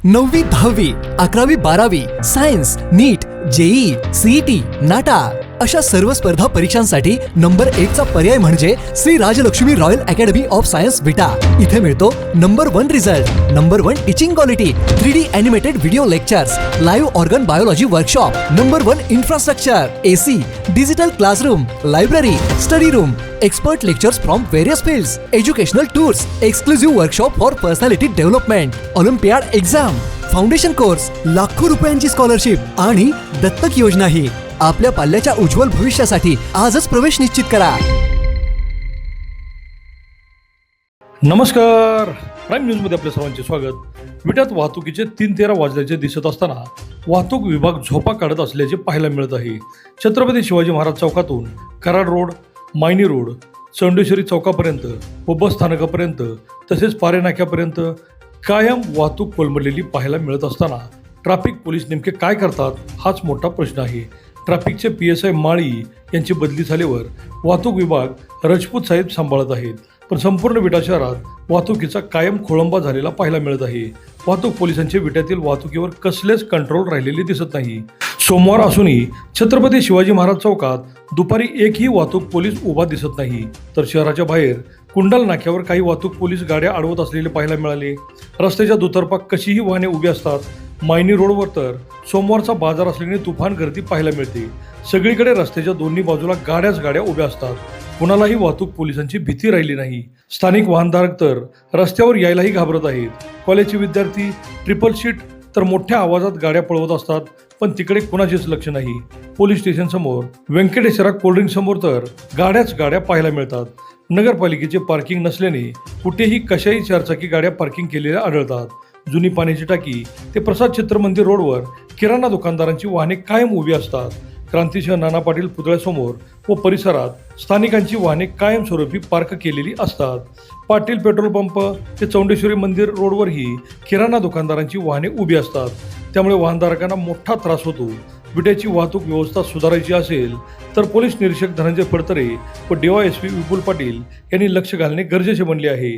9वी 10वी 11वी 12वी science NEET JEE CET NATA अशा सर्व स्पर्धा परीक्षांसाठी नंबर 1 चा पर्याय म्हणजे Shri Rajlakshmi royal academy of science Vita. इथे मिळतो number 1 result, number 1 teaching quality, 3D animated video lectures, live organ biology workshop, number 1 infrastructure, AC, digital classroom, library, study room, expert lectures from various fields, educational tours, exclusive workshop for personality development, olympiad exam, foundation course, लाखो रुपयांची scholarship आणि दत्तक योजनाही। आपल्या पाल्याच्या उज्ज्वल भविष्यासाठी आजच प्रवेश निश्चित करा। नमस्कार, प्राईम न्यूजमध्ये आपल्या सर्वांचे स्वागत। विट्यात वाहतुकीचे 3:13 वाजल्याचे दिसत असताना वाहतूक विभाग झोपा काढत असल्याचे पाहायला मिळत आहे। छत्रपती शिवाजी महाराज चौकातून कराड रोड, मायनी रोड, चौंडेश्वरी चौकापर्यंत व बस स्थानकापर्यंत तसेच पारे नाक्यापर्यंत कायम वाहतूक कोलमडलेली पाहायला मिळत असताना ट्रॅफिक पोलीस नेमके काय करतात हाच मोठा प्रश्न आहे। ट्रॅफिकचे PSI माळी यांची बदली झाल्यावर वाहतूक विभाग राजपूत साहेब सांभाळत आहेत, पण संपूर्ण विटा शहरात वाहतुकीचा कायम खोळंबा झालेला पाहायला मिळत आहे। वाहतूक पोलिसांचे विट्यातील वाहतुकीवर कसलेच कंट्रोल राहिलेले दिसत नाही। सोमवार असूनही छत्रपती शिवाजी महाराज चौकात दुपारी एकही वाहतूक पोलीस उभा दिसत नाही, तर शहराच्या बाहेर कुंडल नाक्यावर काही वाहतूक पोलीस गाड्या अडवत असलेले पाहायला मिळाले। रस्त्याच्या दुतर्फा कशीही वाहने उभी असतात। मायनी रोडवर तर सोमवारचा बाजार असल्याने तुफान गर्दी पाहायला मिळते। सगळीकडे रस्त्याच्या दोन्ही बाजूला गाड्या उभ्या असतात। कुणालाही वाहतूक पोलिसांची भीती राहिली नाही। स्थानिक वाहनधारक तर रस्त्यावर यायलाही घाबरत आहेत। कॉलेजचे विद्यार्थी ट्रिपल सीट तर मोठ्या आवाजात गाड्या पळवत असतात, पण तिकडे कुणाचेच लक्ष नाही। पोलीस स्टेशन समोर, व्यंकटेश्वरा कोल्ड्रिंक समोर तर गाड्या पाहायला मिळतात। नगरपालिकेचे पार्किंग नसल्याने कुठेही कशाही चारचाकी गाड्या पार्किंग केलेल्या आढळतात। जुनी पाण्याची टाकी ते प्रसाद चित्र मंदिर रोडवर किराणा दुकानदारांची वाहने कायम उभी असतात। क्रांतिसिंह नाना पाटील पुतळ्यासमोर व परिसरात स्थानिकांची वाहने कायमस्वरूपी पार्क केलेली असतात। पाटील पेट्रोल पंप ते चौंडेश्वरी मंदिर रोडवरही किराणा दुकानदारांची वाहने उभी असतात। त्यामुळे वाहनधारकांना मोठा त्रास होतो। विट्याची वाहतूक व्यवस्था सुधारायची असेल तर पोलीस निरीक्षक धनंजय फडतरे व DYSP विपुल पाटील यांनी लक्ष घालणे गरजेचे बनले आहे।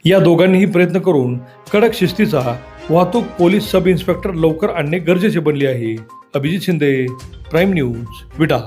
या दोघांनीही प्रयत्न करून कडक शिस्तीचा वाहतूक पोलीस सब इन्स्पेक्टर लवकर आणणे गरजेचे बनले आहे। अभिजित शिंदे, प्राईम न्यूज, विटा।